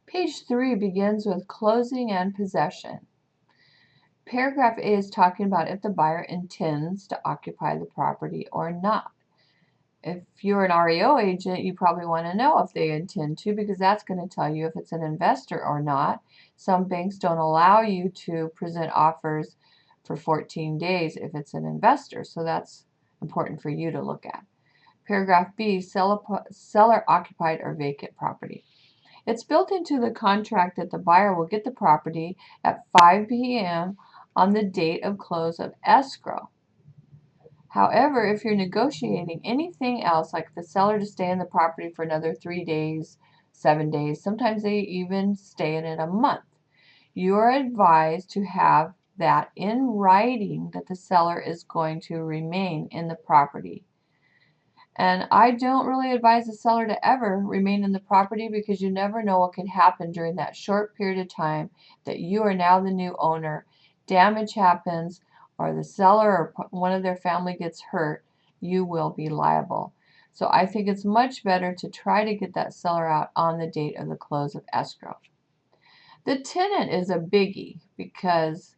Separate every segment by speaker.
Speaker 1: Page 3 begins with closing and possession. Paragraph A is talking about if the buyer intends to occupy the property or not. If you're an REO agent, you probably want to know if they intend to, because that's going to tell you if it's an investor or not. Some banks don't allow you to present offers for 14 days if it's an investor, so that's important for you to look at. Paragraph B, seller occupied or vacant property. It's built into the contract that the buyer will get the property at 5 p.m. on the date of close of escrow. However, if you're negotiating anything else, like the seller to stay in the property for another 3 days, 7 days, sometimes they even stay in it a month, you are advised to have that in writing that the seller is going to remain in the property. And I don't really advise the seller to ever remain in the property, because you never know what could happen during that short period of time that you are now the new owner. Damage happens, or the seller or one of their family gets hurt, you will be liable. So I think it's much better to try to get that seller out on the date of the close of escrow. The tenant is a biggie, because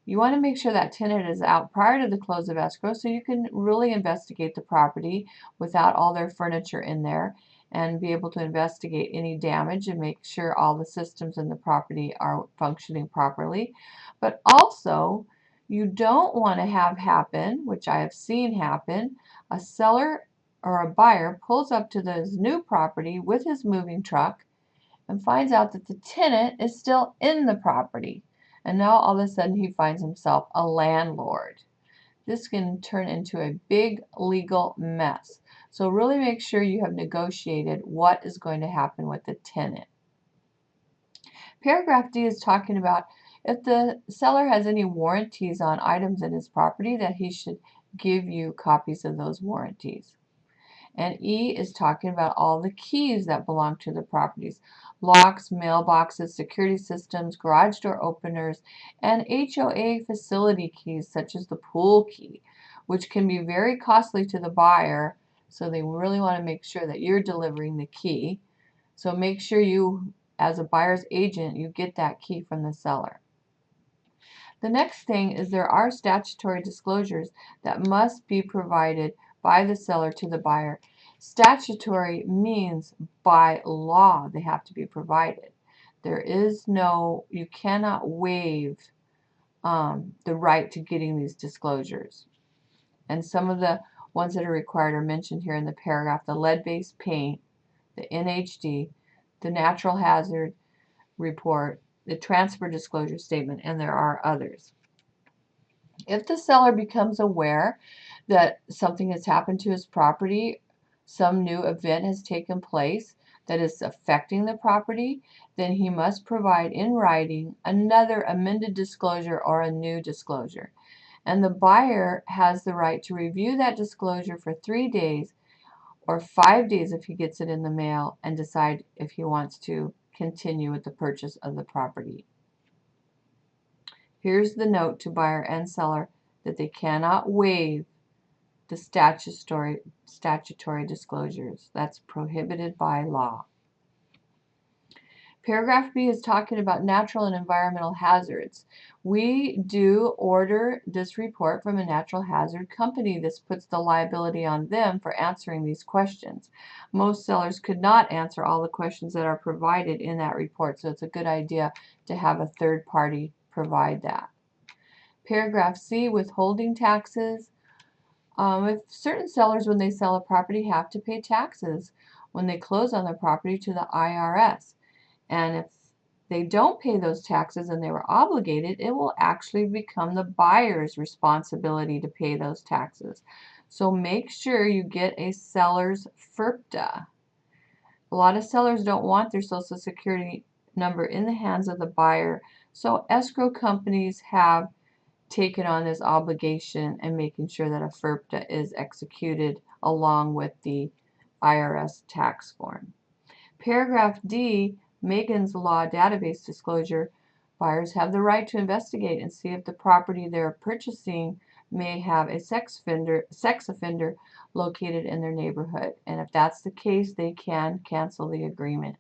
Speaker 1: you want to make sure that tenant is out prior to the close of escrow so you can really investigate the property without all their furniture in there, and be able to investigate any damage and make sure all the systems in the property are functioning properly. But also, you don't want to have happen, which I have seen happen, a seller or a buyer pulls up to this new property with his moving truck and finds out that the tenant is still in the property. And now all of a sudden he finds himself a landlord. This can turn into a big legal mess. So really make sure you have negotiated what is going to happen with the tenant. Paragraph D is talking about if the seller has any warranties on items in his property, that he should give you copies of those warranties. And E is talking about all the keys that belong to the properties: locks, mailboxes, security systems, garage door openers, and HOA facility keys such as the pool key, which can be very costly to the buyer, so they really want to make sure that you're delivering the key. So make sure you, as a buyer's agent, you get that key from the seller. The next thing is there are statutory disclosures that must be provided by the seller to the buyer. Statutory means by law they have to be provided. There is no, you cannot waive the right to getting these disclosures. And some of the ones that are required are mentioned here in the paragraph: the lead-based paint, the NHD, the natural hazard report, the transfer disclosure statement, and there are others. If the seller becomes aware that something has happened to his property, some new event has taken place that is affecting the property, then he must provide in writing another amended disclosure or a new disclosure. And the buyer has the right to review that disclosure for 3 days or 5 days if he gets it in the mail, and decide if he wants to continue with the purchase of the property. Here's the note to buyer and seller that they cannot waive the statutory disclosures. That's prohibited by law. Paragraph B is talking about natural and environmental hazards. We do order this report from a natural hazard company. This puts the liability on them for answering these questions. Most sellers could not answer all the questions that are provided in that report, so it's a good idea to have a third party provide that. Paragraph C, withholding taxes. If certain sellers, when they sell a property, have to pay taxes when they close on the property to the IRS. And if they don't pay those taxes and they were obligated, it will actually become the buyer's responsibility to pay those taxes. So make sure you get a seller's FIRPTA. A lot of sellers don't want their Social Security number in the hands of the buyer, so escrow companies have taken on this obligation and making sure that a FIRPTA is executed along with the IRS tax form. Paragraph D, Megan's Law database disclosure. Buyers have the right to investigate and see if the property they're purchasing may have a sex offender located in their neighborhood. And if that's the case, they can cancel the agreement.